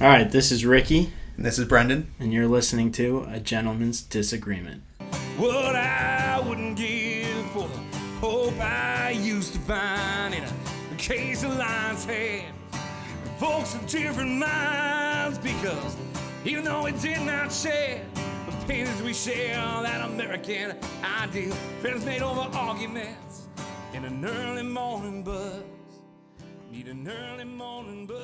All right, this is Ricky, And this is Brendan. and you're listening to A Gentleman's Disagreement. What I wouldn't give for the hope I used to find in a case of lion's head. Folks of different minds because even though we did not share the pains we share, that American ideal, friends made over arguments in an early morning buzz. Need an early morning buzz.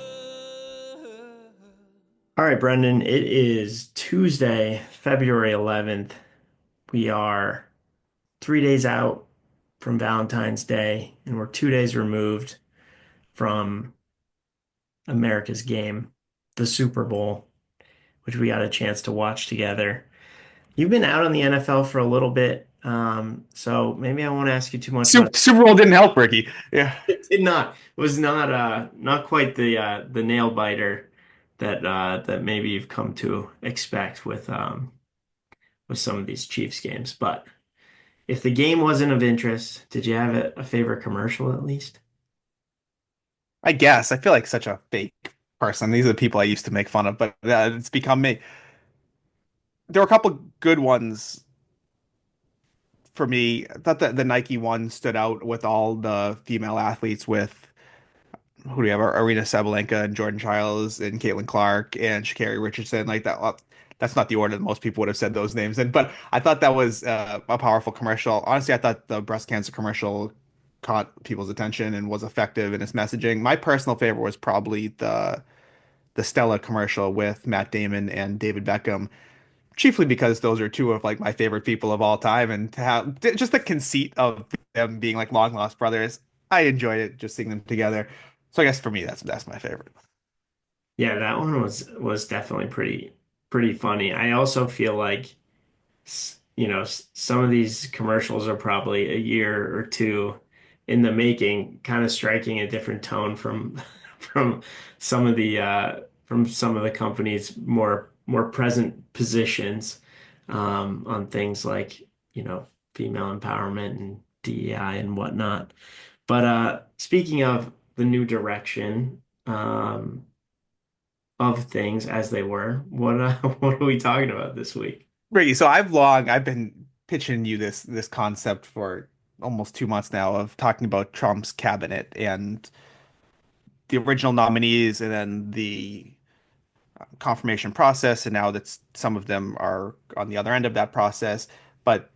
All right, Brendan, it is Tuesday, February 11th. We are 3 days out from Valentine's Day, and we're 2 days removed from America's game, the Super Bowl, which we got a chance to watch together. You've been out on the NFL for a little bit, so maybe I won't ask you too much about Super Bowl didn't help Ricky. Yeah. it. Did not. It was not quite the nail biter that maybe you've come to expect with some of these Chiefs games. But if the game wasn't of interest, did you have a favorite commercial at least? I guess. I feel like such a fake person. These are the people I used to make fun of, but it's become me. There were a couple good ones for me. I thought that the Nike one stood out with all the female athletes with who do we have? Arena Sabalenka and Jordan Childs and Caitlin Clark and Sha'Carri Richardson. Like that. That's not the order that most people would have said those names in, but I thought that was a powerful commercial. Honestly, I thought the breast cancer commercial caught people's attention and was effective in its messaging. My personal favorite was probably the Stella commercial with Matt Damon and David Beckham, chiefly because those are two of like my favorite people of all time, and to have just the conceit of them being like long lost brothers, I enjoyed it just seeing them together. So I guess for me, that's my favorite. Yeah, that one was definitely pretty funny. I also feel like some of these commercials are probably a year or two in the making, kind of striking a different tone from from some of the company's more present positions on things like, female empowerment and DEI and whatnot. But speaking of the new direction of things as they were, what what are we talking about this week? Ricky, so I've been pitching you this concept for almost 2 months now of talking about Trump's cabinet and the original nominees and then the confirmation process, and now that some of them are on the other end of that process. But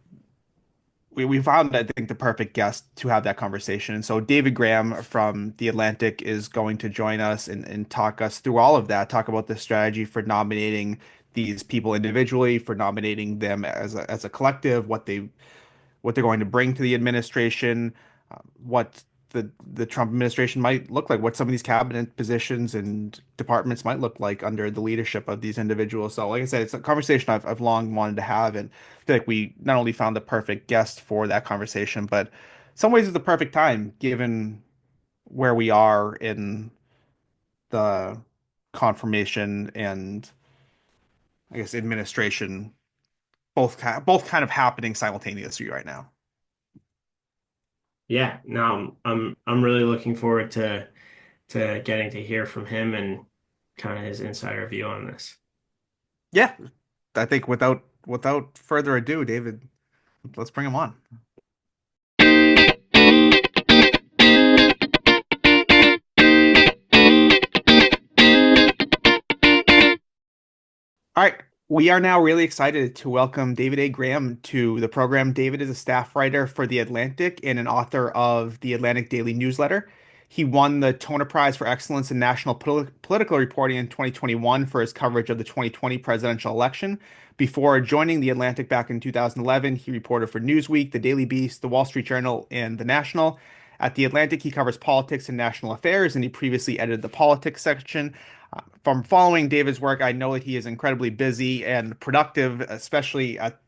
we found, I think, the perfect guest to have that conversation. And so David Graham from The Atlantic is going to join us and talk us through all of that, talk about the strategy for nominating these people individually, for nominating them as a collective, what they're going to bring to the administration, what the Trump administration might look like, what some of these cabinet positions and departments might look like under the leadership of these individuals. So, like I said, it's a conversation I've long wanted to have, and I feel like we not only found the perfect guest for that conversation, but in some ways it's the perfect time given where we are in the confirmation and I guess administration, both kind of happening simultaneously right now. Yeah, no, I'm really looking forward to getting to hear from him and kind of his insider view on this. Yeah, I think without further ado, David, let's bring him on. All right. We are now really excited to welcome David A. Graham to the program. David is a staff writer for The Atlantic and an author of the Atlantic Daily Newsletter. He won the Toner Prize for Excellence in National Political Reporting in 2021 for his coverage of the 2020 presidential election. Before joining The Atlantic back in 2011, he reported for Newsweek, The Daily Beast, The Wall Street Journal, and The National. At The Atlantic, he covers politics and national affairs, and he previously edited the politics section. From following David's work, I know that he is incredibly busy and productive, especially at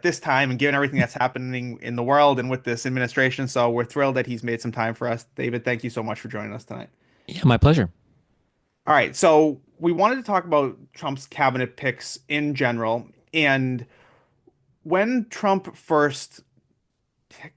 this time and given everything that's happening in the world and with this administration. So we're thrilled that he's made some time for us. David, thank you so much for joining us tonight. Yeah, my pleasure. All right, so we wanted to talk about Trump's cabinet picks in general. And when Trump first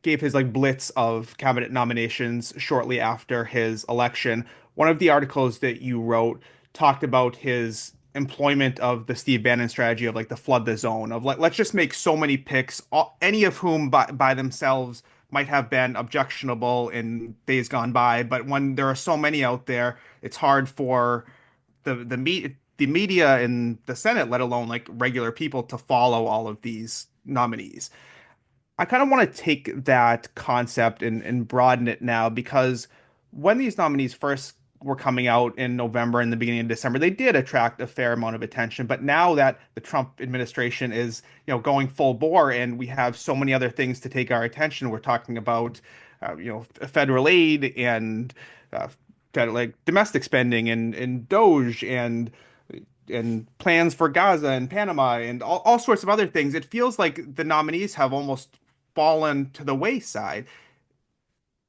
gave his like blitz of cabinet nominations shortly after his election, one of the articles that you wrote talked about his employment of the Steve Bannon strategy of like the flood the zone of like let's just make so many picks, any of whom by themselves might have been objectionable in days gone by, but when there are so many out there, it's hard for the media in the Senate, let alone like regular people, to follow all of these nominees. I kind of want to take that concept and broaden it now because when these nominees first were coming out in November and the beginning of December, they did attract a fair amount of attention. But now that the Trump administration is, going full bore and we have so many other things to take our attention, we're talking about, federal aid and like domestic spending and Doge and plans for Gaza and Panama and all sorts of other things. It feels like the nominees have almost fallen to the wayside.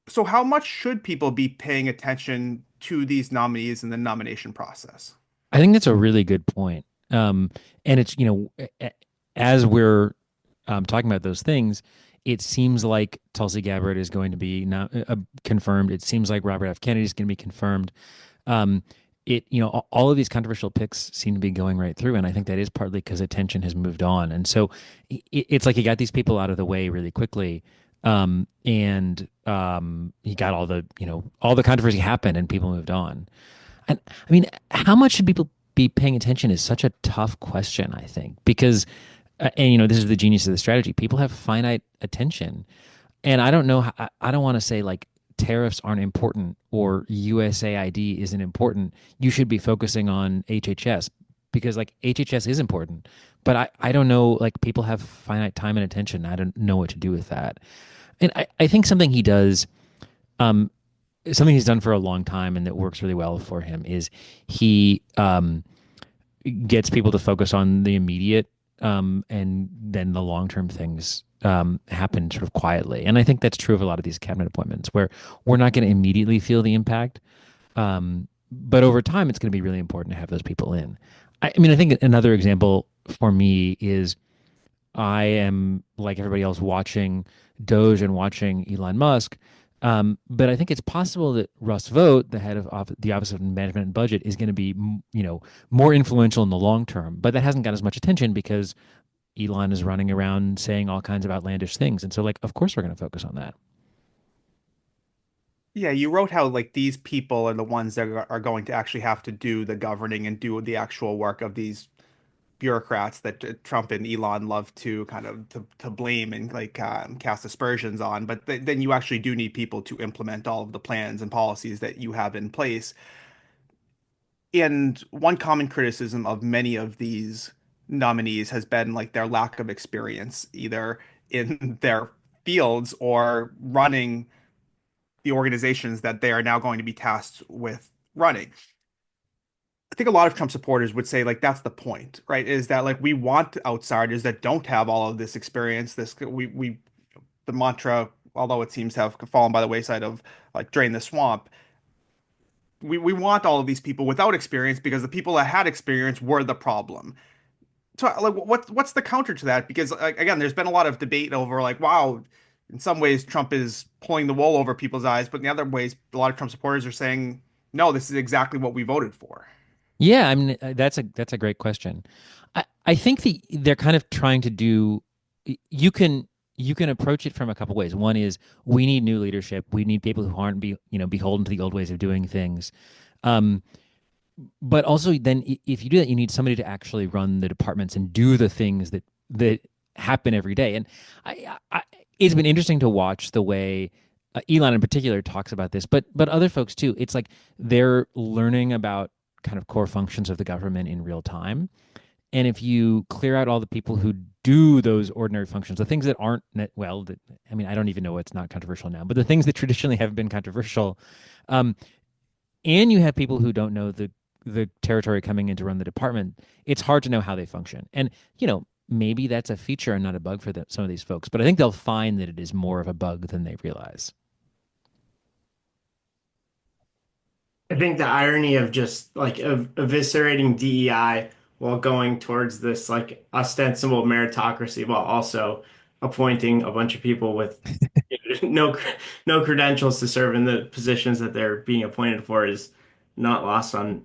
So, how much should people be paying attention to these nominees in the nomination process? I think that's a really good point. And it's, as we're talking about those things, it seems like Tulsi Gabbard is going to be not, confirmed. It seems like Robert F. Kennedy is going to be confirmed. Um, all of these controversial picks seem to be going right through, and I think that is partly because attention has moved on, and so it's like he got these people out of the way really quickly, and he got all the controversy happened, and people moved on. And I mean, how much should people be paying attention is such a tough question, I think, because, and this is the genius of the strategy. People have finite attention. And I don't know, I don't want to say like tariffs aren't important or USAID isn't important. You should be focusing on HHS because like HHS is important. But I don't know, like people have finite time and attention. I don't know what to do with that. And I think um, something he's done for a long time and that works really well for him is he gets people to focus on the immediate, and then the long-term things happen sort of quietly. And I think that's true of a lot of these cabinet appointments where we're not going to immediately feel the impact. But over time, it's going to be really important to have those people in. I mean, I think another example for me is I am like everybody else watching Doge and watching Elon Musk. But I think it's possible that Russ Vought, the head of the Office of Management and Budget, is going to be, more influential in the long term. But that hasn't got as much attention because Elon is running around saying all kinds of outlandish things. And so, like, of course, we're going to focus on that. Yeah, you wrote how like these people are the ones that are going to actually have to do the governing and do the actual work of these bureaucrats that Trump and Elon love to kind of to blame and like cast aspersions on. But then you actually do need people to implement all of the plans and policies that you have in place. And one common criticism of many of these nominees has been like their lack of experience, either in their fields or running the organizations that they are now going to be tasked with running. I think a lot of Trump supporters would say like that's the point, right? Is that like we want outsiders that don't have all of this experience. This we the mantra, although it seems to have fallen by the wayside of like drain the swamp. We want all of these people without experience because the people that had experience were the problem. So like what's the counter to that? Because like, again, there's been a lot of debate over like, wow, in some ways Trump is pulling the wool over people's eyes, but in the other ways, a lot of Trump supporters are saying, no, this is exactly what we voted for. Yeah, I mean that's a great question. I think they're kind of trying to do. You can you can approach it from a couple ways. One is we need new leadership. We need people who aren't beholden to the old ways of doing things. Um, but also then if you do that, you need somebody to actually run the departments and do the things that happen every day. And it's been interesting to watch the way Elon in particular talks about this, but other folks too. It's like they're learning about kind of core functions of the government in real time. And if you clear out all the people who do those ordinary functions, the things that aren't well, that I mean, I don't even know what's not controversial now, but the things that traditionally have been controversial, um, and you have people who don't know the territory coming in to run the department, it's hard to know how they function. And maybe that's a feature and not a bug for some of these folks, but I think they'll find that it is more of a bug than they realize. I think the irony of just like eviscerating DEI while going towards this like ostensible meritocracy while also appointing a bunch of people with no no credentials to serve in the positions that they're being appointed for is not lost on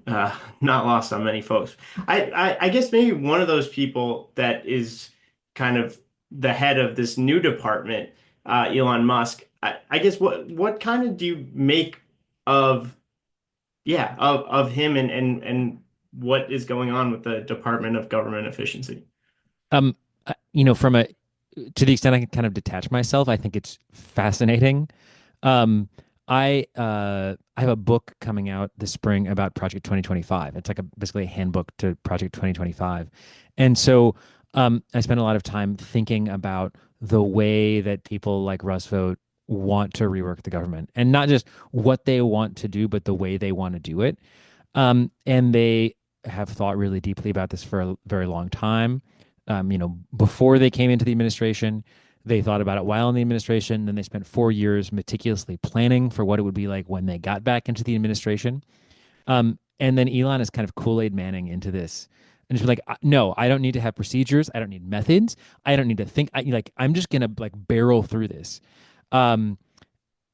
not lost on many folks. I guess maybe one of those people that is kind of the head of this new department, Elon Musk. I guess what kind of do you make of of him and what is going on with the Department of Government Efficiency? From a to the extent I can kind of detach myself, I think it's fascinating. Um, I have a book coming out this spring about Project 2025. It's like basically a handbook to Project 2025. And so I spent a lot of time thinking about the way that people like Russ Vogt want to rework the government, and not just what they want to do, but the way they want to do it. And they have thought really deeply about this for a very long time. Before they came into the administration, they thought about it while in the administration. Then they spent 4 years meticulously planning for what it would be like when they got back into the administration. And then Elon is kind of Kool-Aid Manning into this. And just like, no, I don't need to have procedures. I don't need methods. I don't need to think. I'm just gonna like barrel through this. Um,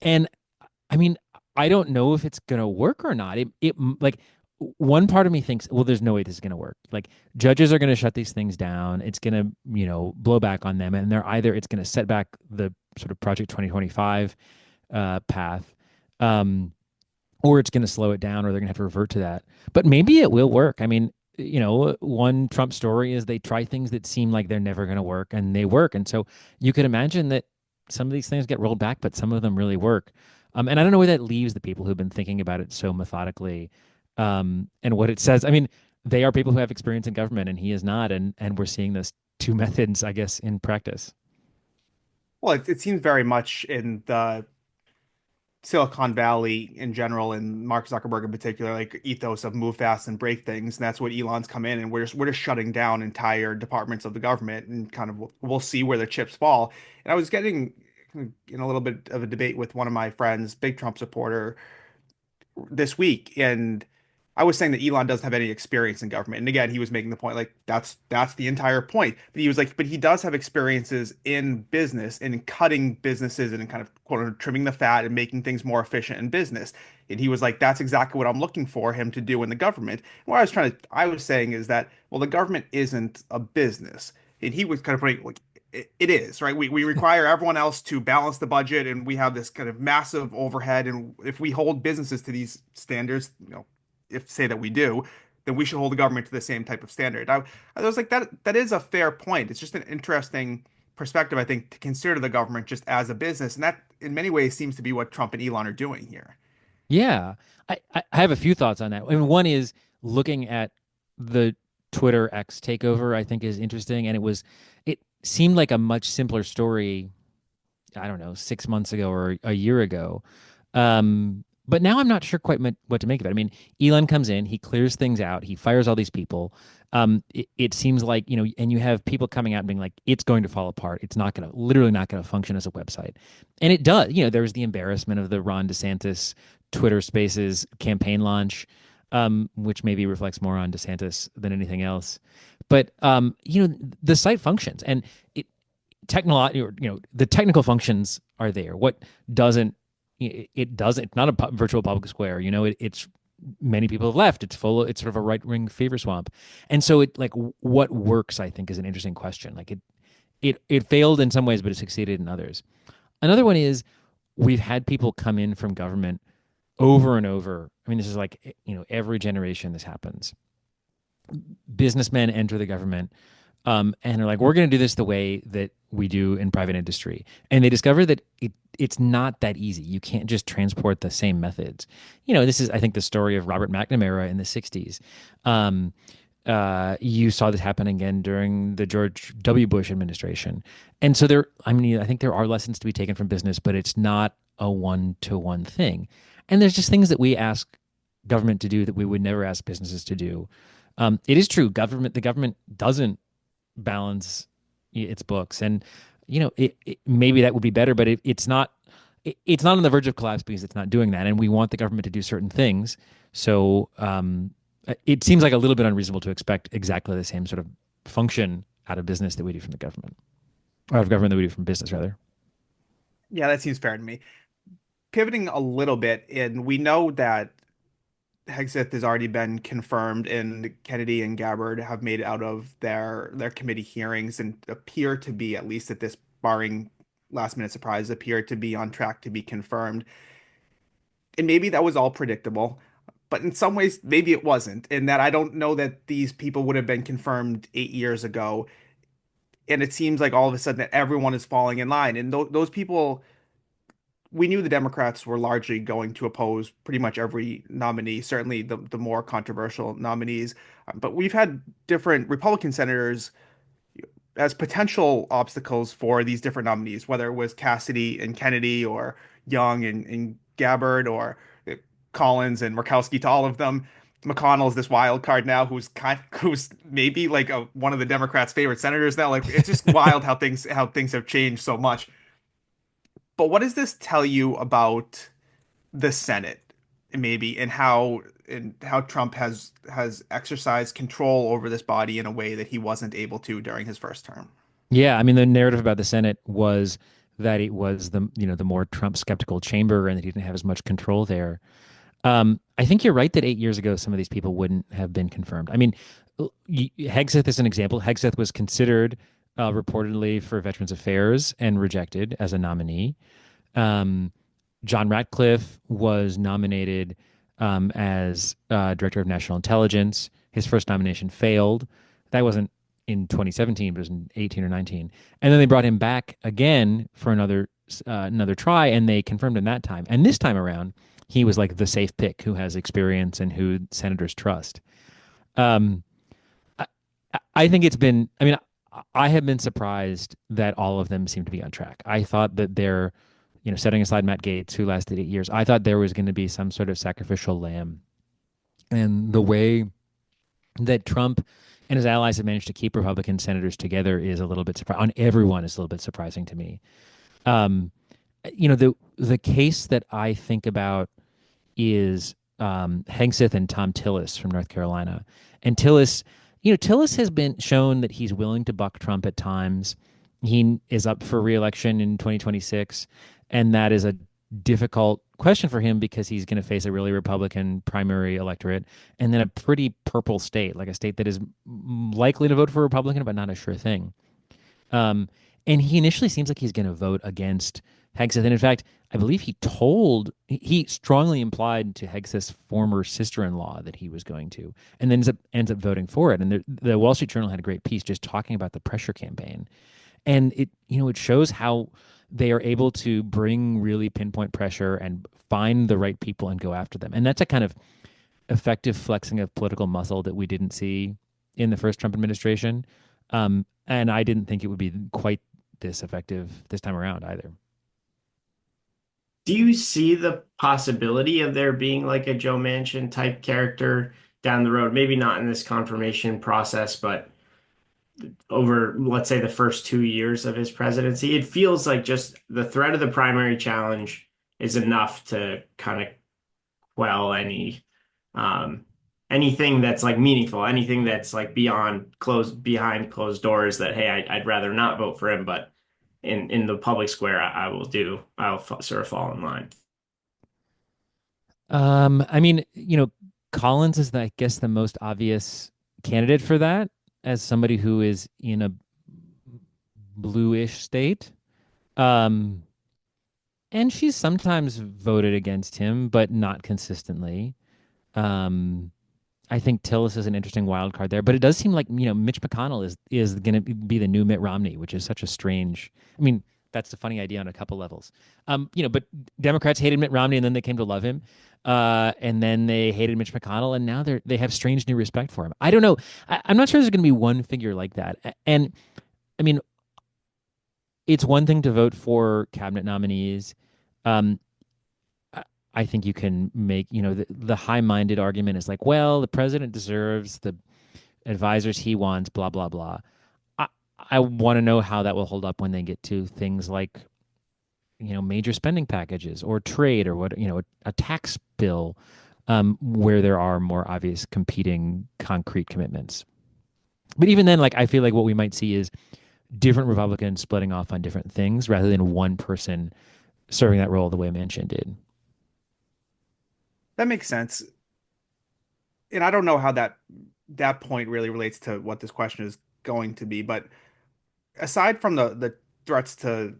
and I mean, I don't know if it's gonna work or not. It like one part of me thinks, well, there's no way this is gonna work. Like judges are gonna shut these things down. It's gonna, blow back on them, and it's gonna set back the sort of Project 2025 path, or it's gonna slow it down, or they're gonna have to revert to that. But maybe it will work. I mean, one Trump story is they try things that seem like they're never gonna work, and they work. And so you could imagine that some of these things get rolled back, but some of them really work. And I don't know where that leaves the people who've been thinking about it so methodically, and what it says. I mean, they are people who have experience in government, and he is not. And we're seeing those two methods, I guess, in practice. Well, it seems very much in the Silicon Valley in general, and Mark Zuckerberg in particular, like ethos of move fast and break things. And that's what Elon's come in, and we're just shutting down entire departments of the government, and kind of we'll see where the chips fall. And I was getting in a little bit of a debate with one of my friends, big Trump supporter, this week, and I was saying that Elon doesn't have any experience in government. And again, he was making the point like that's the entire point. But he was like, but he does have experiences in business and in cutting businesses and in kind of quote unquote trimming the fat and making things more efficient in business. And he was like, that's exactly what I'm looking for him to do in the government. And what I was saying is that, well, the government isn't a business. And he was kind of putting like it is, right? We require everyone else to balance the budget, and we have this kind of massive overhead. And if we hold businesses to these standards, if say that we do, then we should hold the government to the same type of standard. I was like, that is a fair point. It's just an interesting perspective, I think, to consider the government just as a business, and that in many ways seems to be what Trump and Elon are doing here. Yeah, I have a few thoughts on that. I mean, one is looking at the Twitter X takeover. I think is interesting, and it seemed like a much simpler story. I don't know, 6 months ago or a year ago. But now I'm not sure quite what to make of it. I mean, Elon comes in, he clears things out, he fires all these people. It seems like, and you have people coming out and being like, it's going to fall apart. It's not going to, literally not going to function as a website. And it does. There was the embarrassment of the Ron DeSantis Twitter Spaces campaign launch, which maybe reflects more on DeSantis than anything else. But, the site functions, and the technical functions are there. What doesn't it doesn't it's not a virtual public square. It's many people have left. It's sort of a right wing fever swamp. And so what works, I think, is an interesting question. Like it failed in some ways, but it succeeded in others. Another one is we've had people come in from government over and over. I mean, this is like, every generation this happens. Businessmen enter the government, and are like, we're going to do this the way that we do in private industry. And they discover that it's not that easy. You can't just transport the same methods. This is, I think, the story of Robert McNamara in the 60s. You saw this happen again during the George W. Bush administration. And so I think there are lessons to be taken from business, but it's not a one-to-one thing. And there's just things that we ask government to do that we would never ask businesses to do. It is true. The government doesn't balance its books, and maybe that would be better, but it's not. It's not on the verge of collapse because it's not doing that, and we want the government to do certain things. So it seems like a little bit unreasonable to expect exactly the same sort of function out of business that we do from the government, or out of government that we do from business, rather. Yeah, that seems fair to me. Pivoting a little bit, and we know that Hegseth has already been confirmed, and Kennedy and Gabbard have made it out of their committee hearings and appear to be, at least at this, barring last minute surprise, appear to be on track to be confirmed. And maybe that was all predictable, but in some ways, maybe it wasn't. In that I don't know that these people would have been confirmed 8 years ago. And it seems like all of a sudden that everyone is falling in line. And those people, we knew the Democrats were largely going to oppose pretty much every nominee, certainly the more controversial nominees. But we've had different Republican senators as potential obstacles for these different nominees, whether it was Cassidy and Kennedy or Young and Gabbard or Collins and Murkowski to all of them. McConnell's this wild card now, who's maybe like one of the Democrats' favorite senators now. Like it's just wild how things have changed so much. But what does this tell you about the Senate, maybe, and how Trump has exercised control over this body in a way that he wasn't able to during his first term? Yeah, I mean, the narrative about the Senate was that it was the more Trump skeptical chamber and that he didn't have as much control there. I think you're right that 8 years ago, some of these people wouldn't have been confirmed. I mean, Hegseth is an example. Hegseth was considered reportedly for Veterans Affairs and rejected as a nominee. Um, John Ratcliffe was nominated as Director of National Intelligence. His first nomination failed. That wasn't in 2017, but it was in 18 or 19. And then they brought him back again for another try, and they confirmed him that time. And this time around, he was like the safe pick who has experience and who senators trust. Um, I, I think it's been, I mean, I have been surprised that all of them seem to be on track. I thought that they're, setting aside Matt Gaetz, who lasted 8 years, I thought there was going to be some sort of sacrificial lamb. And the way that Trump and his allies have managed to keep Republican senators together is a little bit surprising. On everyone is a little bit surprising to me. Um, the case that I think about is Hegseth and Tom Tillis from North Carolina. And Tillis has been shown that he's willing to buck Trump at times. He is up for reelection in 2026, and that is a difficult question for him because he's going to face a really Republican primary electorate and then a pretty purple state, like a state that is likely to vote for Republican, but not a sure thing. Um, and he initially seems like he's going to vote against Hegseth. And in fact, I believe he strongly implied to Hegseth's former sister-in-law that he was going to, and then ends up voting for it. And the Wall Street Journal had a great piece just talking about the pressure campaign. And it shows how they are able to bring really pinpoint pressure and find the right people and go after them. And that's a kind of effective flexing of political muscle that we didn't see in the first Trump administration. And I didn't think it would be quite this effective this time around either. Do you see the possibility of there being like a Joe Manchin type character down the road? Maybe not in this confirmation process, but over, let's say, the first 2 years of his presidency, it feels like just the threat of the primary challenge is enough to kind of quell anything that's like meaningful, anything that's like behind closed doors that, hey, I'd rather not vote for him, but in the public square, I'll sort of fall in line. I mean, Collins is, I guess, the most obvious candidate for that as somebody who is in a bluish state. Um, and she's sometimes voted against him, but not consistently. Um, I think Tillis is an interesting wild card there, but it does seem like Mitch McConnell is going to be the new Mitt Romney, which is such a strange. I mean, that's a funny idea on a couple levels. But Democrats hated Mitt Romney and then they came to love him, and then they hated Mitch McConnell, and now they have strange new respect for him. I don't know. I'm not sure there's going to be one figure like that. And I mean, it's one thing to vote for cabinet nominees. Um, I think you can make, the high-minded argument is like, well, the president deserves the advisors he wants, blah, blah, blah. I want to know how that will hold up when they get to things like, major spending packages or trade or a tax bill, where there are more obvious competing concrete commitments. But even then, like, I feel like what we might see is different Republicans splitting off on different things rather than one person serving that role the way Manchin did. That makes sense. and I don't know how that point really relates to what this question is going to be, but aside from the threats to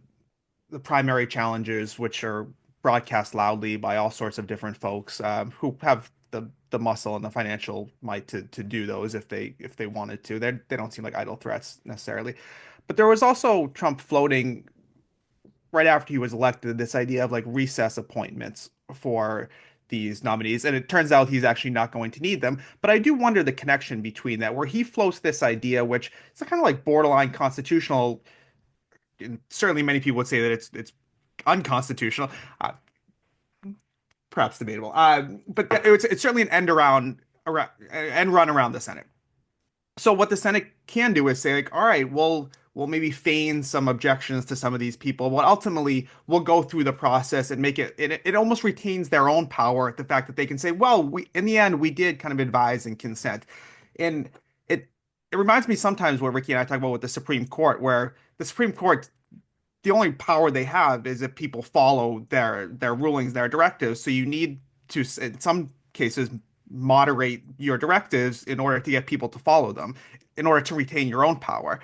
the primary challengers, which are broadcast loudly by all sorts of different folks who have the muscle and the financial might to do those if they wanted to. They don't seem like idle threats necessarily. But there was also Trump floating right after he was elected this idea of like recess appointments for these nominees. And it turns out he's actually not going to need them. But I do wonder the connection between that, where he floats this idea, which is kind of like borderline constitutional. And certainly many people would say that it's unconstitutional. Perhaps debatable. But it's certainly an end run around the Senate. So what the Senate can do is say like, all right, we'll maybe feign some objections to some of these people, but ultimately we'll go through the process and make it almost retains their own power, the fact that they can say, well, we in the end we did kind of advise and consent. And it reminds me sometimes what Ricky and I talk about with the Supreme Court, where the Supreme Court, the only power they have is if people follow their rulings, their directives. So you need to, in some cases, moderate your directives in order to get people to follow them, in order to retain your own power.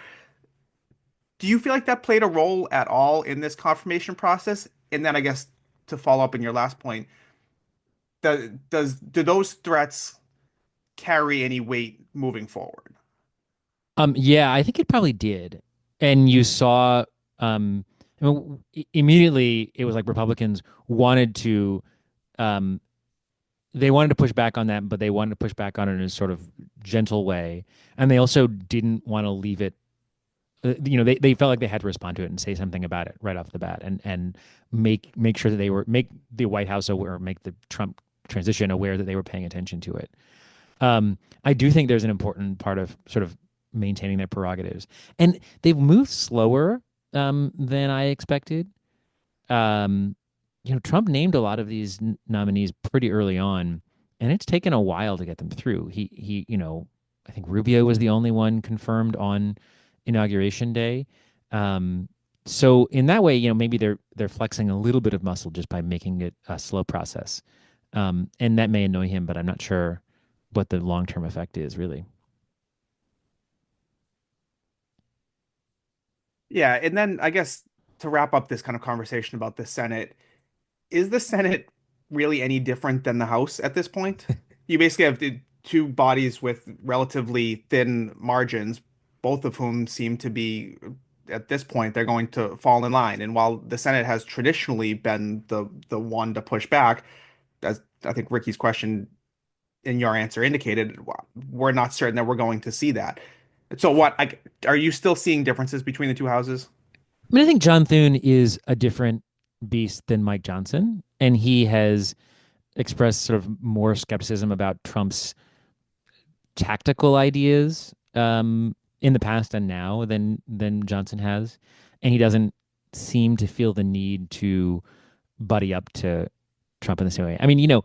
Do you feel like that played a role at all in this confirmation process? And then I guess to follow up in your last point, do those threats carry any weight moving forward? Yeah, I think it probably did. And you saw, I mean, immediately it was like Republicans wanted to, um, they wanted to push back on that, but they wanted to push back on it in a sort of gentle way. And they also didn't want to leave it, they felt like they had to respond to it and say something about it right off the bat and make sure that make the White House aware, make the Trump transition aware that they were paying attention to it. I do think there's an important part of sort of maintaining their prerogatives, and they've moved slower than I expected. Um, Trump named a lot of these nominees pretty early on, and it's taken a while to get them through. I think Rubio was the only one confirmed on inauguration day. Um, so in that way, maybe they're flexing a little bit of muscle just by making it a slow process. And that may annoy him, but I'm not sure what the long-term effect is really. Yeah, and then I guess to wrap up this kind of conversation about the Senate, is the Senate really any different than the House at this point? You basically have the two bodies with relatively thin margins, both of whom seem to be, at this point, they're going to fall in line. And while the Senate has traditionally been the one to push back, as I think Ricky's question in your answer indicated, we're not certain that we're going to see that. So are you still seeing differences between the two houses? I mean, I think John Thune is a different beast than Mike Johnson, and he has expressed sort of more skepticism about Trump's tactical ideas in the past and now than Johnson has, and he doesn't seem to feel the need to buddy up to Trump in the same way. I mean,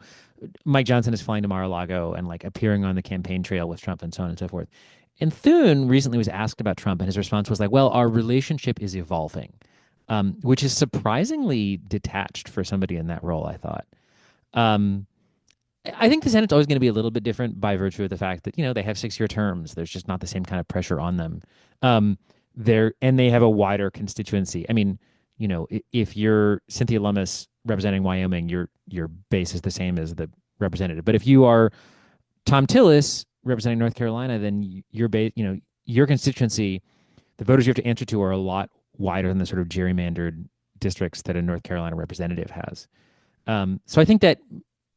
Mike Johnson is flying to Mar-a-Lago and like appearing on the campaign trail with Trump and so on and so forth. And Thune recently was asked about Trump, and his response was like, "Well, our relationship is evolving," which is surprisingly detached for somebody in that role, I thought. Um, I think the Senate's always going to be a little bit different by virtue of the fact that they have 6-year terms. There's just not the same kind of pressure on them. They have a wider constituency. I mean, if you're Cynthia Lummis representing Wyoming, your base is the same as the representative. But if you are Tom Tillis representing North Carolina, then your base, your constituency, the voters you have to answer to are a lot wider than the sort of gerrymandered districts that a North Carolina representative has. So I think that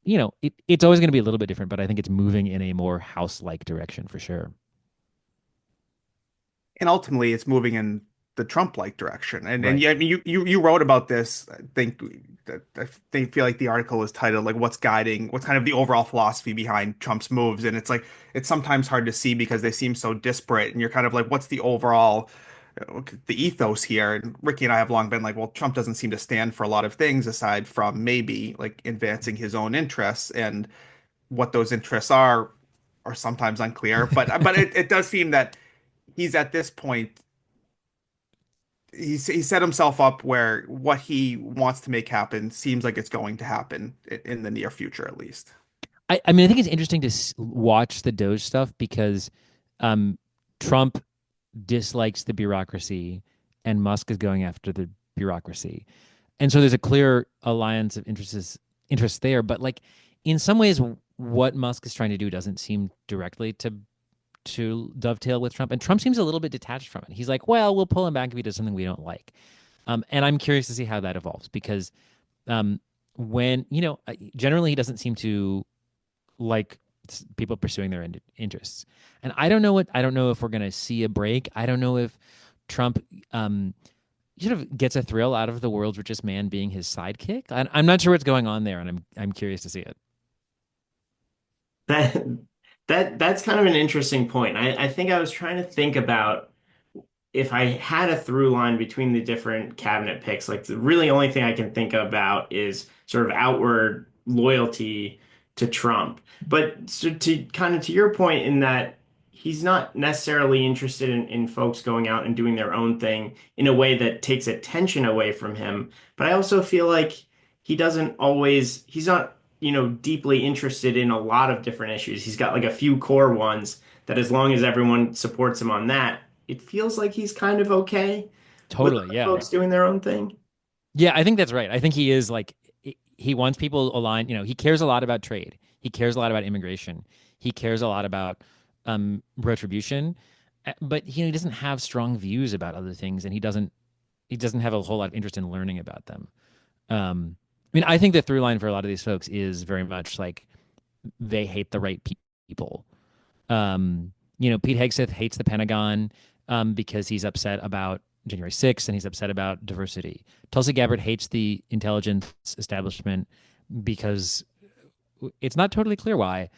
it's always going to be a little bit different, but I think it's moving in a more house-like direction for sure. And ultimately it's moving in the Trump-like direction. And Right. yeah, I mean, you wrote about this. I feel like the article is titled like what's kind of the overall philosophy behind Trump's moves. And it's like it's sometimes hard to see because they seem so disparate. And you're kind of like, what's the overall the ethos here? And Ricky and I have long been like, well, Trump doesn't seem to stand for a lot of things aside from maybe like advancing his own interests, and what those interests are sometimes unclear. But it does seem that he's at this point he set himself up where what he wants to make happen seems like it's going to happen in the near future at least. I mean, I think it's interesting to watch the Doge stuff because um, Trump dislikes the bureaucracy and Musk is going after the bureaucracy. And so there's a clear alliance of interests there. But like in some ways, what Musk is trying to do doesn't seem directly to dovetail with Trump. And Trump seems a little bit detached from it. He's like, well, we'll pull him back if he does something we don't like. And I'm curious to see how that evolves because um, when, generally he doesn't seem to like people pursuing their interests. And I don't know if we're going to see a break. I don't know if Trump sort of gets a thrill out of the world's richest man being his sidekick. I'm not sure what's going on there, and I'm curious to see it. That that's kind of an interesting point. I think I was trying to think about if I had a through line between the different cabinet picks, like the really only thing I can think about is sort of outward loyalty to Trump. But so to kind of to your point in that he's not necessarily interested in folks going out and doing their own thing in a way that takes attention away from him. But I also feel like he's not, deeply interested in a lot of different issues. He's got like a few core ones that as long as everyone supports him on that, it feels like he's kind of okay with Totally, other yeah. folks doing their own thing. Yeah, I think that's right. I think he is like he wants people aligned. He cares a lot about trade. He cares a lot about immigration. He cares a lot about retribution, but he doesn't have strong views about other things, and he doesn't have a whole lot of interest in learning about them. I mean, I think the through line for a lot of these folks is very much like they hate the right people. Pete Hegseth hates the Pentagon because he's upset about January 6th and he's upset about diversity. Tulsi Gabbard hates the intelligence establishment because it's not totally clear why,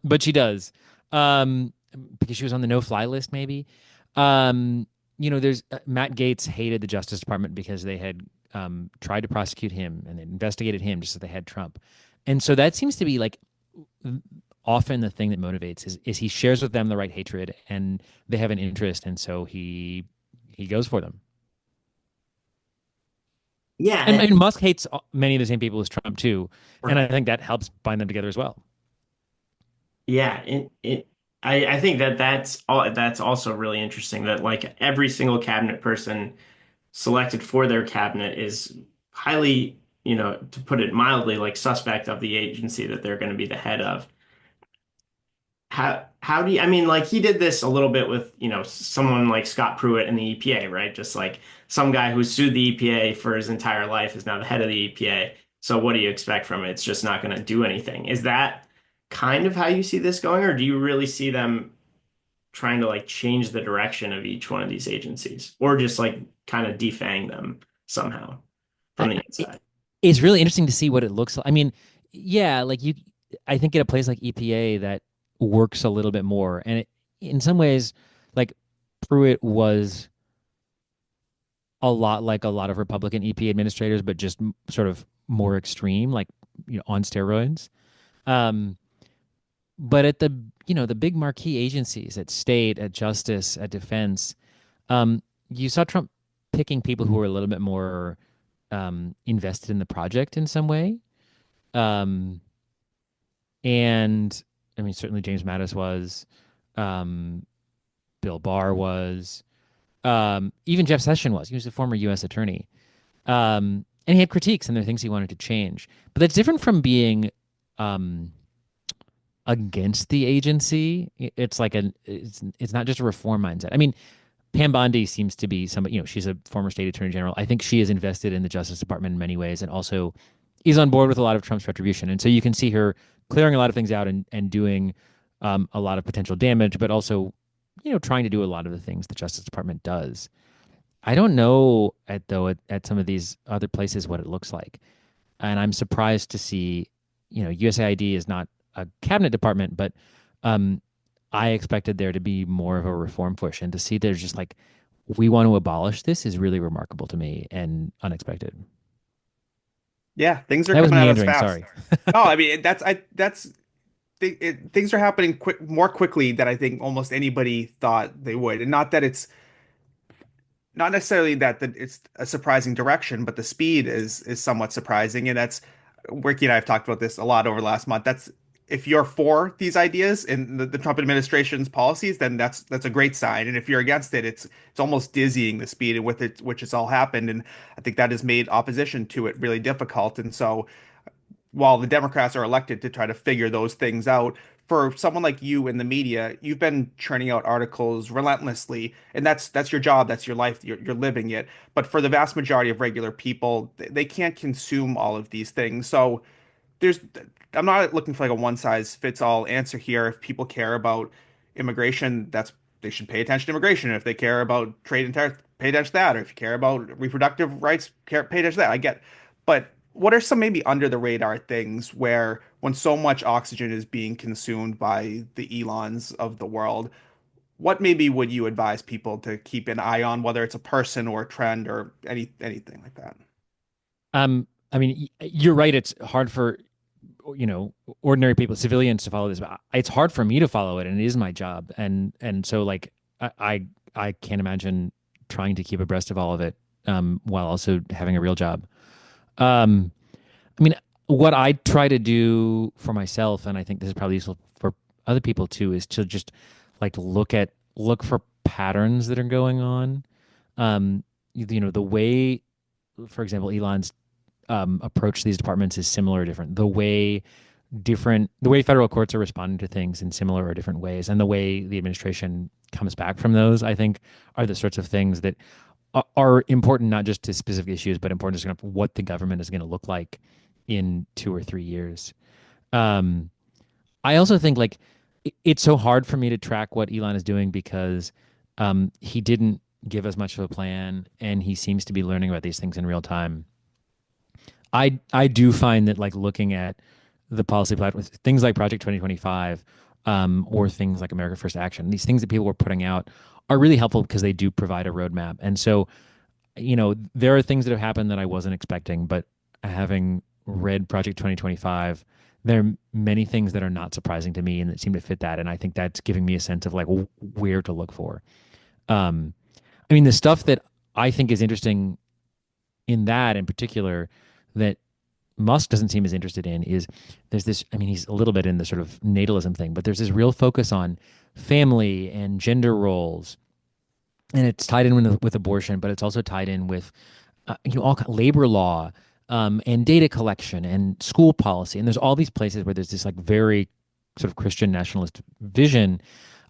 but she does because she was on the no-fly list, maybe. There's Matt Gaetz hated the Justice Department because they had tried to prosecute him and they investigated him just as they had Trump, and so that seems to be like often the thing that motivates is he shares with them the right hatred and they have an interest and so he goes for them. And, Yeah, and Musk hates many of the same people as Trump too, and right. I think that helps bind them together as well. Yeah, I think that's also really interesting that like every single cabinet person selected for their cabinet is highly, to put it mildly, like suspect of the agency that they're going to be the head of. How do you, I mean, like he did this a little bit with, someone like Scott Pruitt in the EPA, right? Just like some guy who sued the EPA for his entire life is now the head of the EPA. So what do you expect from it? It's just not going to do anything. Is that kind of how you see this going, or do you really see them trying to like change the direction of each one of these agencies, or just like kind of defang them somehow from I, the it, inside? it's really interesting to see what it looks like. I mean, yeah, like I think at a place like EPA that works a little bit more, and in some ways, like Pruitt was a lot like a lot of Republican EP administrators, but just sort of more extreme, like on steroids. Um, but at the big marquee agencies, at state, at justice, at defense, you saw Trump picking people who were a little bit more invested in the project in some way. Um, and I mean, certainly James Mattis was, um, Bill Barr was, even Jeff Sessions was. He was a former U.S. attorney. And he had critiques and there are things he wanted to change. But that's different from being um, against the agency. It's not just a reform mindset. I mean, Pam Bondi seems to be somebody, she's a former state attorney general. I think she is invested in the Justice Department in many ways and also is on board with a lot of Trump's retribution. And so you can see her clearing a lot of things out and doing a lot of potential damage, but also, trying to do a lot of the things the Justice Department does. I don't know at some of these other places what it looks like, and I'm surprised to see, USAID is not a cabinet department, but um, I expected there to be more of a reform push, and to see there's just like we want to abolish this is really remarkable to me and unexpected. Yeah, things are That was coming at us meandering. fast. Sorry. No, I mean things are happening more quickly than I think almost anybody thought they would. And not that it's not necessarily that it's a surprising direction, but the speed is somewhat surprising. And that's Ricky and I have talked about this a lot over the last month. That's if you're for these ideas and the Trump administration's policies, then that's a great sign. And if you're against it, it's almost dizzying the speed at with it which it's all happened. And I think that has made opposition to it really difficult. And so while the Democrats are elected to try to figure those things out, for someone like you in the media, you've been churning out articles relentlessly, and that's your job, that's your life, you're living it. But for the vast majority of regular people, they can't consume all of these things. So there's I'm not looking for like a one size fits all answer here. If people care about immigration, that's they should pay attention to immigration. If they care about trade and tariff, pay attention to that. Or if you care about reproductive rights, pay attention to that. I get. But what are some maybe under the radar things where when so much oxygen is being consumed by the Elons of the world, what maybe would you advise people to keep an eye on, whether it's a person or a trend or anything like that? I mean, you're right. It's hard for ordinary people, civilians, to follow this. But it's hard for me to follow it, and it is my job. And so like I can't imagine trying to keep abreast of all of it while also having a real job. Um, I mean, what I try to do for myself, and I think this is probably useful for other people too, is to just like look for patterns that are going on. The way, for example, Elon's approach to these departments is similar or different. The way federal courts are responding to things in similar or different ways, and the way the administration comes back from those, I think, are the sorts of things that are important not just to specific issues, but important to kind of what the government is going to look like in 2 or 3 years. Um, I also think like it's so hard for me to track what Elon is doing because he didn't give us much of a plan, and he seems to be learning about these things in real time. I do find that like looking at the policy platforms, things like Project 2025, or things like America First Action, these things that people were putting out are really helpful because they do provide a roadmap. And so, there are things that have happened that I wasn't expecting, but having read Project 2025, there are many things that are not surprising to me and that seem to fit that. And I think that's giving me a sense of like where to look for. Um, I mean, the stuff that I think is interesting in that in particular that Musk doesn't seem as interested in is there's this, I mean, he's a little bit in the sort of natalism thing, but there's this real focus on family and gender roles. And it's tied in with abortion, but it's also tied in with, all labor law, and data collection and school policy. And there's all these places where there's this like very sort of Christian nationalist vision.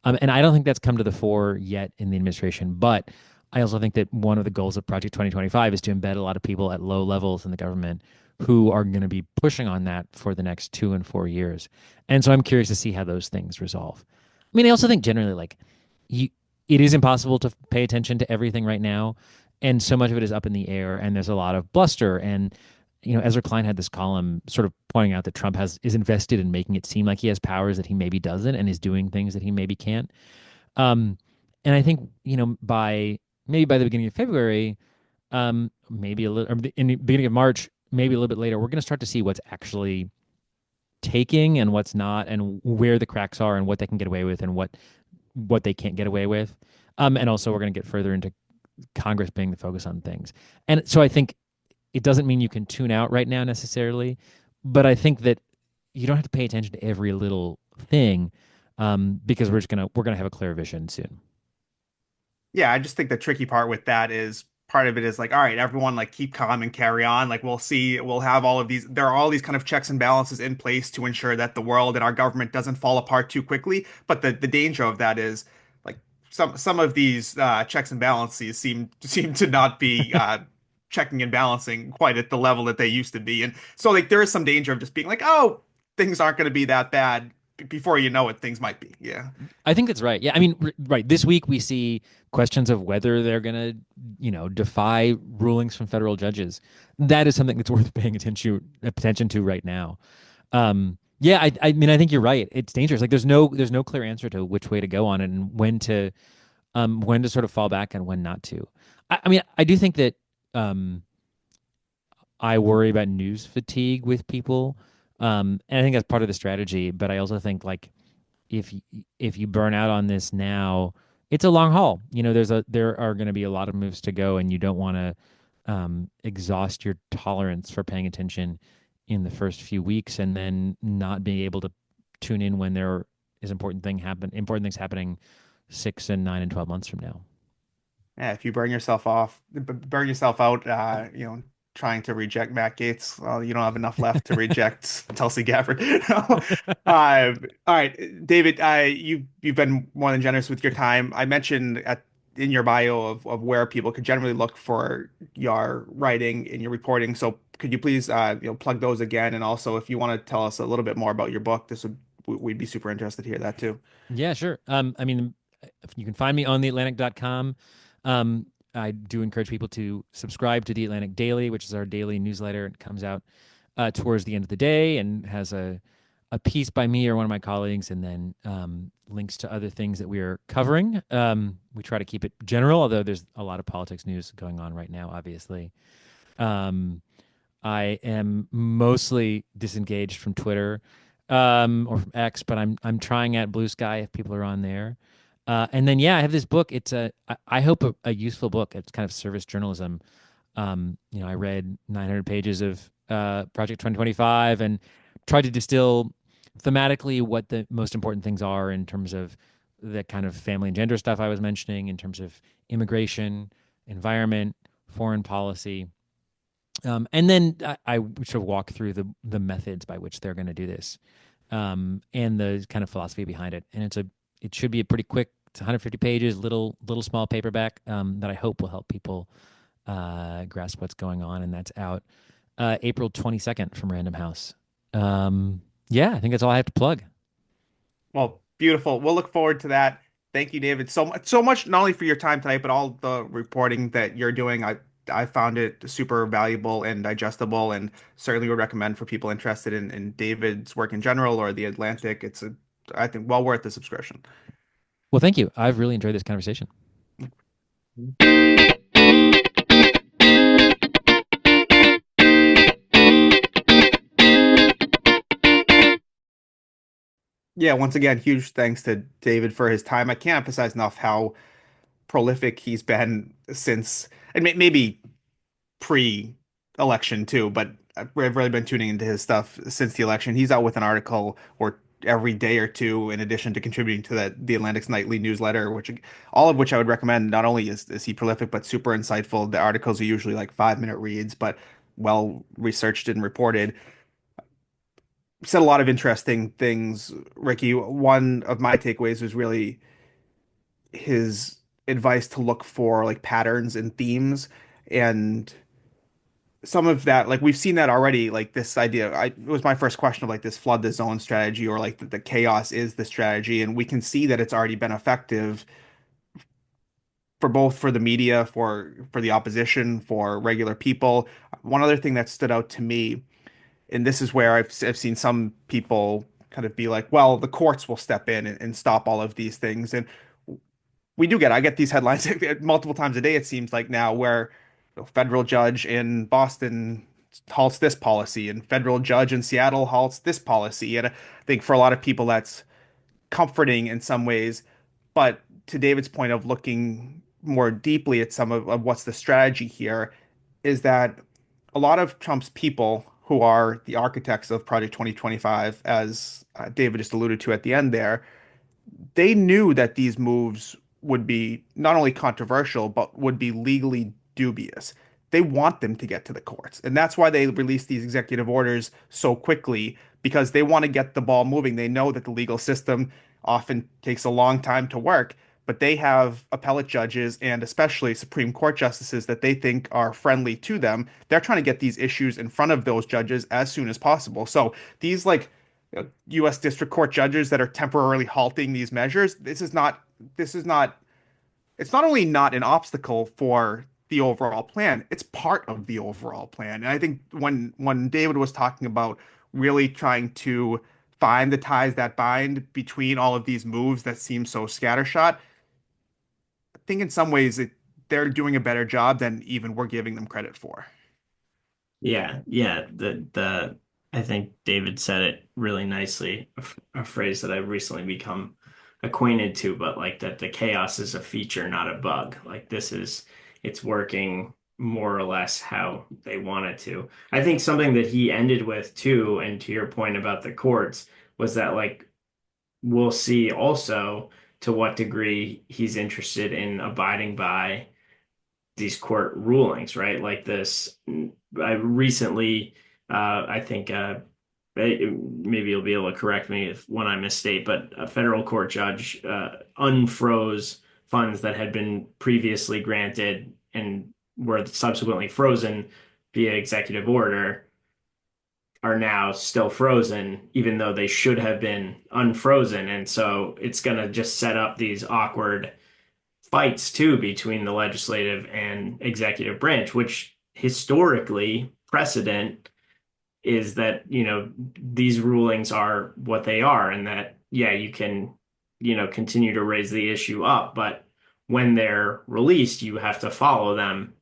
And I don't think that's come to the fore yet in the administration, but I also think that one of the goals of Project 2025 is to embed a lot of people at low levels in the government who are going to be pushing on that for the next 2 and 4 years. And so I'm curious to see how those things resolve. I mean, I also think generally, like, you, it is impossible to pay attention to everything right now. And so much of it is up in the air, and there's a lot of bluster. And, Ezra Klein had this column sort of pointing out that Trump is invested in making it seem like he has powers that he maybe doesn't and is doing things that he maybe can't. And I think, maybe by the beginning of February, maybe a little, or in the beginning of March, maybe a little bit later, we're going to start to see what's actually taking and what's not, and where the cracks are, and what they can get away with, and what they can't get away with. And also, we're going to get further into Congress being the focus on things. And so I think it doesn't mean you can tune out right now necessarily, but I think that you don't have to pay attention to every little thing, because we're gonna have a clear vision soon. Yeah, I just think the tricky part with that is part of it is like, all right, everyone like keep calm and carry on. Like we'll see, we'll have all of these, there are all these kind of checks and balances in place to ensure that the world and our government doesn't fall apart too quickly. But the danger of that is like some of these checks and balances seem to not be checking and balancing quite at the level that they used to be. And so like there is some danger of just being like, oh, things aren't going to be that bad. Before you know it, things might be. Yeah. I think that's right. Yeah, I mean, right. This week we see questions of whether they're going to, defy rulings from federal judges. That is something that's worth paying attention to right now. Yeah, I mean, I think you're right. It's dangerous. Like, there's no clear answer to which way to go on it, and when to sort of fall back and when not to. I mean, I do think that I worry about news fatigue with people. And I think that's part of the strategy. But I also think like if if you burn out on this now, it's a long haul. There are going to be a lot of moves to go, and you don't want to exhaust your tolerance for paying attention in the first few weeks, and then not being able to tune in when there is important things happening 6 and 9 and 12 months from now. Yeah, if you burn yourself out, trying to reject Matt Gaetz, well, you don't have enough left to reject Tulsi Gabbard. All right, David, you've been more than generous with your time. I mentioned in your bio of where people could generally look for your writing and your reporting. So could you please plug those again? And also, if you want to tell us a little bit more about your book, we'd be super interested to hear that too. Yeah, sure. I mean, you can find me on theatlantic.com. I do encourage people to subscribe to The Atlantic Daily, which is our daily newsletter. It comes out towards the end of the day and has a piece by me or one of my colleagues, and then links to other things that we are covering. We try to keep it general, although there's a lot of politics news going on right now, obviously. Um, I am mostly disengaged from Twitter or from X, but I'm trying at Blue Sky if people are on there. And then yeah, I have this book. It's I hope a useful book. It's kind of service journalism. I read 900 pages of Project 2025 and tried to distill thematically what the most important things are in terms of the kind of family and gender stuff I was mentioning, in terms of immigration, environment, foreign policy. And then I sort of walk through the methods by which they're going to do this, and the kind of philosophy behind it. And it should be a pretty quick. It's 150 pages, little small paperback that I hope will help people grasp what's going on. And that's out April 22nd from Random House. Yeah, I think that's all I have to plug. Well, beautiful. We'll look forward to that. Thank you, David, so much, not only for your time tonight, but all the reporting that you're doing. I found it super valuable and digestible, and certainly would recommend for people interested in David's work in general or The Atlantic. I think, well worth the subscription. Well, thank you. I've really enjoyed this conversation. Yeah, once again, huge thanks to David for his time. I can't emphasize enough how prolific he's been since, and maybe pre-election too, but I've really been tuning into his stuff since the election. He's out with an article or every day or two, in addition to contributing to the Atlantic's nightly newsletter, which all of which I would recommend. Not only is he prolific, but super insightful. The articles are usually like 5-minute reads, but well researched and reported. Said a lot of interesting things, Ricky. One of my takeaways was really his advice to look for like patterns and themes, and some of that, like we've seen that already, like this idea, it was my first question of like this flood the zone strategy, or like the chaos is the strategy, and we can see that it's already been effective for both for the media, for the opposition, for regular people. One other thing that stood out to me, and this is where I've seen some people kind of be like, well, the courts will step in and stop all of these things, and I get these headlines multiple times a day, it seems like now, where federal judge in Boston halts this policy and federal judge in Seattle halts this policy. And I think for a lot of people that's comforting in some ways. But to David's point of looking more deeply at some of what's the strategy here, is that a lot of Trump's people, who are the architects of Project 2025, as David just alluded to at the end there, they knew that these moves would be not only controversial, but would be legally dubious. They want them to get to the courts. And that's why they release these executive orders so quickly, because they want to get the ball moving. They know that the legal system often takes a long time to work, but they have appellate judges and especially Supreme Court justices that they think are friendly to them. They're trying to get these issues in front of those judges as soon as possible. So these like U.S. District Court judges that are temporarily halting these measures, this is not, it's not only not an obstacle for the overall plan, it's part of the overall plan. And I think when David was talking about really trying to find the ties that bind between all of these moves that seem so scattershot, I think in some ways they're doing a better job than even we're giving them credit for. Yeah, yeah. The I think David said it really nicely. A phrase that I've recently become acquainted to, but like that the chaos is a feature, not a bug. Like it's working more or less how they want it to. I think something that he ended with too, and to your point about the courts, was that like we'll see also to what degree he's interested in abiding by these court rulings, right? Like this, I recently, I think, maybe you'll be able to correct me if when I misstate, but a federal court judge unfroze funds that had been previously granted and were subsequently frozen via executive order are now still frozen, even though they should have been unfrozen. And so it's going to just set up these awkward fights too between the legislative and executive branch, which historically precedent is that, these rulings are what they are and that, yeah, you can, continue to raise the issue up, but when they're released, you have to follow them.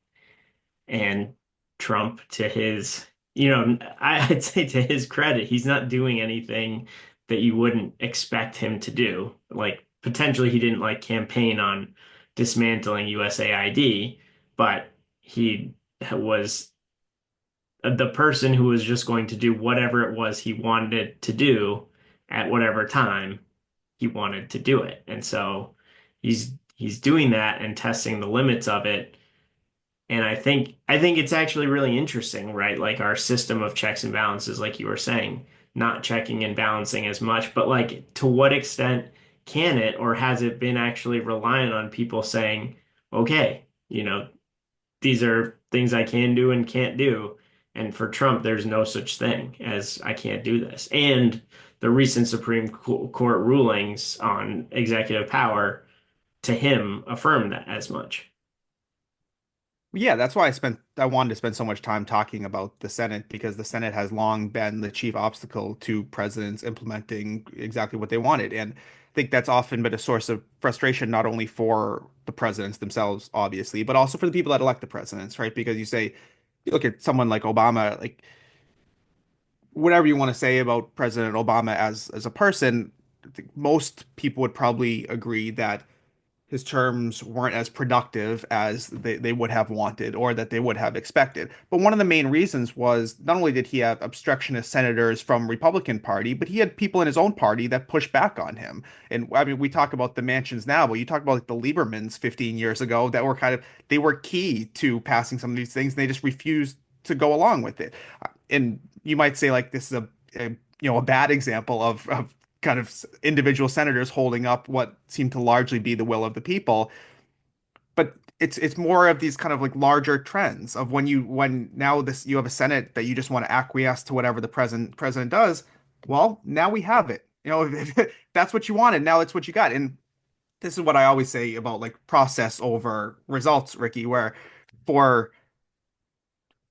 And Trump, to his, I'd say to his credit, he's not doing anything that you wouldn't expect him to do. Like potentially he didn't like campaign on dismantling USAID, but he was the person who was just going to do whatever it was he wanted to do at whatever time he wanted to do it. And so he's doing that and testing the limits of it, and I think it's actually really interesting, right? Like our system of checks and balances, like you were saying, not checking and balancing as much, but like to what extent can it or has it been actually reliant on people saying, okay, these are things I can do and can't do. And for Trump, there's no such thing as I can't do this. And the recent Supreme Court rulings on executive power to him affirm that as much. Yeah, that's why I wanted to spend so much time talking about the Senate because the Senate has long been the chief obstacle to presidents implementing exactly what they wanted. And I think that's often been a source of frustration, not only for the presidents themselves, obviously, but also for the people that elect the presidents, right? Because you look at someone like Obama, like whatever you want to say about President Obama as a person, I think most people would probably agree that his terms weren't as productive as they would have wanted or that they would have expected. But one of the main reasons was not only did he have obstructionist senators from Republican Party, but he had people in his own party that pushed back on him. And I mean, we talk about the mansions now, but you talk about like the Liebermans 15 years ago that were they were key to passing some of these things, and they just refused to go along with it. And you might say like this is a bad example of kind of individual senators holding up what seemed to largely be the will of the people. But it's more of these kind of like larger trends of when now this you have a Senate that you just want to acquiesce to whatever the president does. Well, now we have it. If that's what you wanted, now it's what you got. And this is what I always say about like process over results, Ricky, where for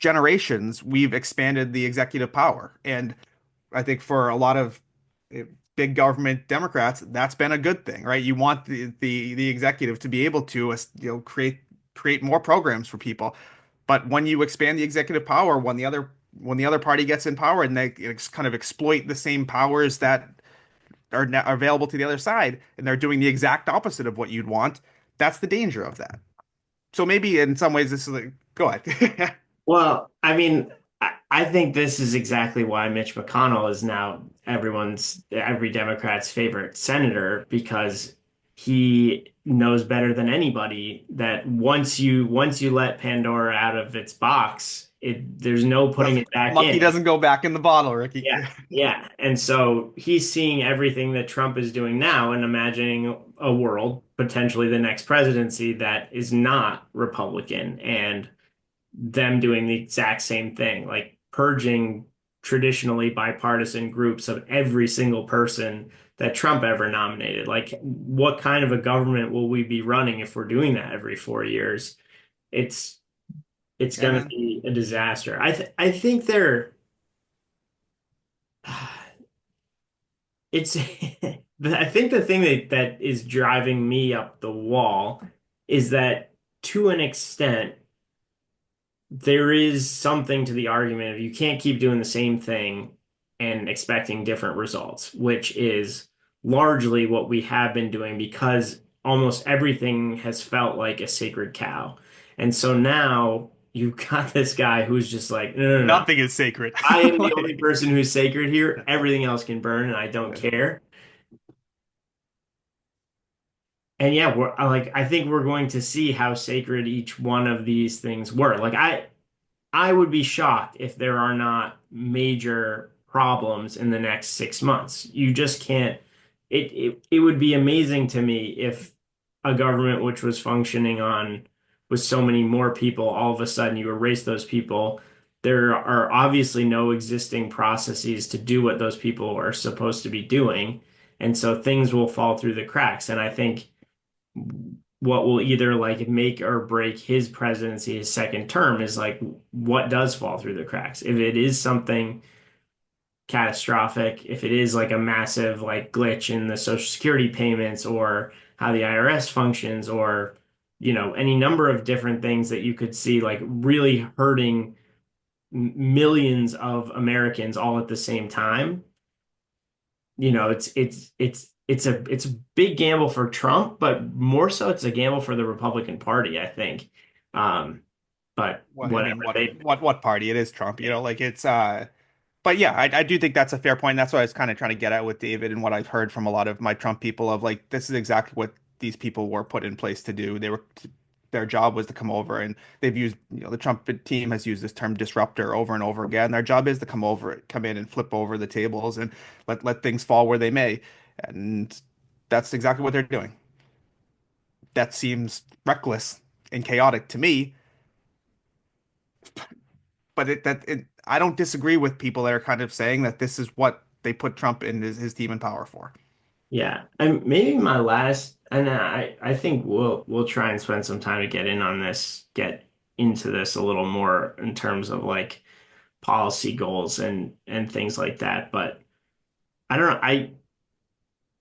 generations we've expanded the executive power. And I think for a lot of eh, big government Democrats, that's been a good thing, right? You want the executive to be able to, create more programs for people. But when you expand the executive power, when the other party gets in power and they kind of exploit the same powers that are available to the other side, and they're doing the exact opposite of what you'd want, that's the danger of that. So maybe in some ways, this is like, go ahead. Well, I mean, I think this is exactly why Mitch McConnell is now every Democrat's favorite senator because he knows better than anybody that once you let Pandora out of its box, there's no putting it back Lucky in. doesn't go back in the bottle, Ricky. Yeah, yeah. And so he's seeing everything that Trump is doing now and imagining a world, potentially the next presidency, that is not Republican and them doing the exact same thing, like purging traditionally bipartisan groups of every single person that Trump ever nominated. Like, what kind of a government will we be running if we're doing that every 4 years? It's it's Yeah, going to man. be a disaster. I think they're it's I think the thing that is driving me up the wall is that to an extent there is something to the argument of you can't keep doing the same thing and expecting different results, which is largely what we have been doing because almost everything has felt like a sacred cow. And so now you've got this guy who's just like, no, no, no, no. Nothing is sacred. I am the only Like, person who's sacred here. Everything else can burn, and I don't care. And yeah, I think we're going to see how sacred each one of these things were. I would be shocked if there are not major problems in the next 6 months. You just can't. It would be amazing to me if a government which was functioning on with so many more people, all of a sudden you erase those people. There are obviously no existing processes to do what those people are supposed to be doing. And so things will fall through the cracks. And I think what will either like make or break his presidency, his second term, is like what does fall through the cracks. If it is something catastrophic, if it is like a massive like glitch in the Social Security payments or how the IRS functions or any number of different things that you could see like really hurting millions of Americans all at the same time. It's a big gamble for Trump, but more so it's a gamble for the Republican Party, I think. Um, but Well, I whatever mean, they, what party? It is Trump, like it's but yeah, I do think that's a fair point. That's what I was kind of trying to get at with David and what I've heard from a lot of my Trump people of like this is exactly what these people were put in place to do. Their job was to come over and they've used, the Trump team has used this term disruptor over and over again. Their job is to come in and flip over the tables and let things fall where they may. And that's exactly what they're doing. That seems reckless and chaotic to me, but I don't disagree with people that are kind of saying that this is what they put Trump and his team in power for. yeah. And maybe my last, and I think we'll try and spend some time to get in on this, get into this a little more in terms of like policy goals and things like that. But I don't know.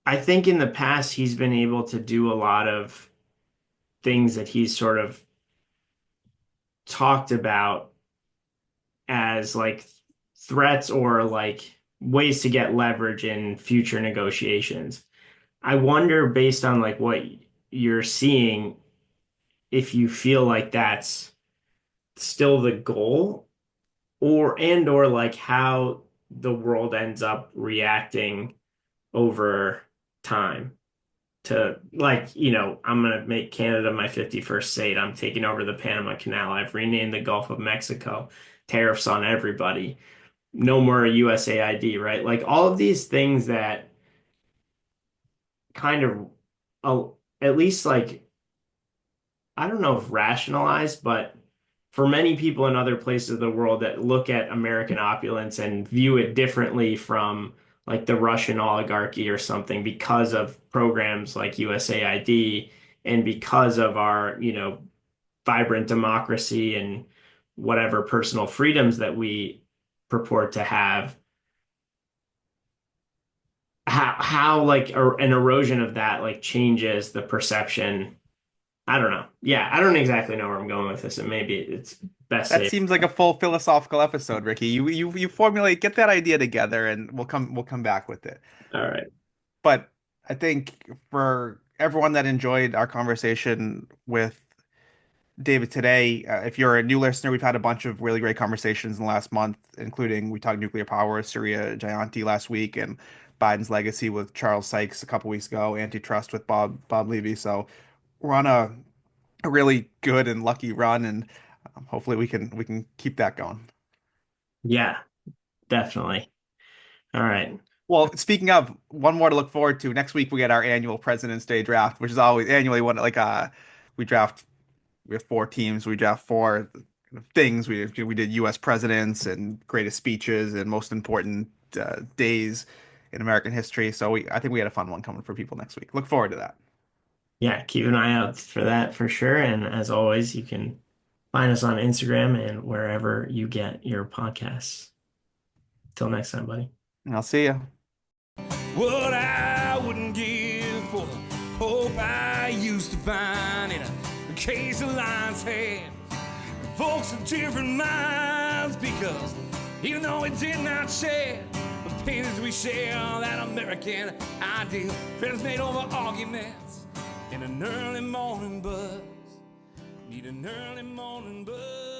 I think in the past he's been able to do a lot of things that he's sort of talked about as like threats or like ways to get leverage in future negotiations. I wonder, based on like what you're seeing, if you feel like that's still the goal or like how the world ends up reacting over time to like, I'm gonna make Canada my 51st state. I'm taking over the Panama Canal. I've renamed the Gulf of Mexico. Tariffs on everybody. No more USAID, right? Like all of these things that kind of, uh, at least like, I don't know if rationalized, but for many people in other places of the world that look at American opulence and view it differently from like the Russian oligarchy or something because of programs like USAID and because of our, vibrant democracy and whatever personal freedoms that we purport to have, how like an erosion of that like changes the perception. I don't know. Yeah, I don't exactly know where I'm going with this, and maybe it's best That safe. seems like a full philosophical episode, Ricky. You formulate, get that idea together, and we'll come back with it. All right. But I think for everyone that enjoyed our conversation with David today, if you're a new listener, we've had a bunch of really great conversations in the last month, including we talked nuclear power, Surya Jayanti last week, and Biden's legacy with Charles Sykes a couple weeks ago, antitrust with Bob Levy. So we're on a really good and lucky run, and hopefully we can keep that going. Yeah, definitely. All right. Well, speaking of, one more to look forward to. Next week we get our annual President's Day draft, which is always annually one like we draft we have four teams. We draft four things. We did U.S. presidents and greatest speeches and most important days in American history. So I think we had a fun one coming for people next week. Look forward to that. Yeah, keep an eye out for that for sure. And as always, you can find us on Instagram and wherever you get your podcasts. Till next time, buddy. And I'll see you. What I wouldn't give for the hope I used to find in a case of lion's head. Folks of different minds, because even though we did not share the pains we share, that American ideal, friends made over arguments in an early morning buzz. Need an early morning buzz.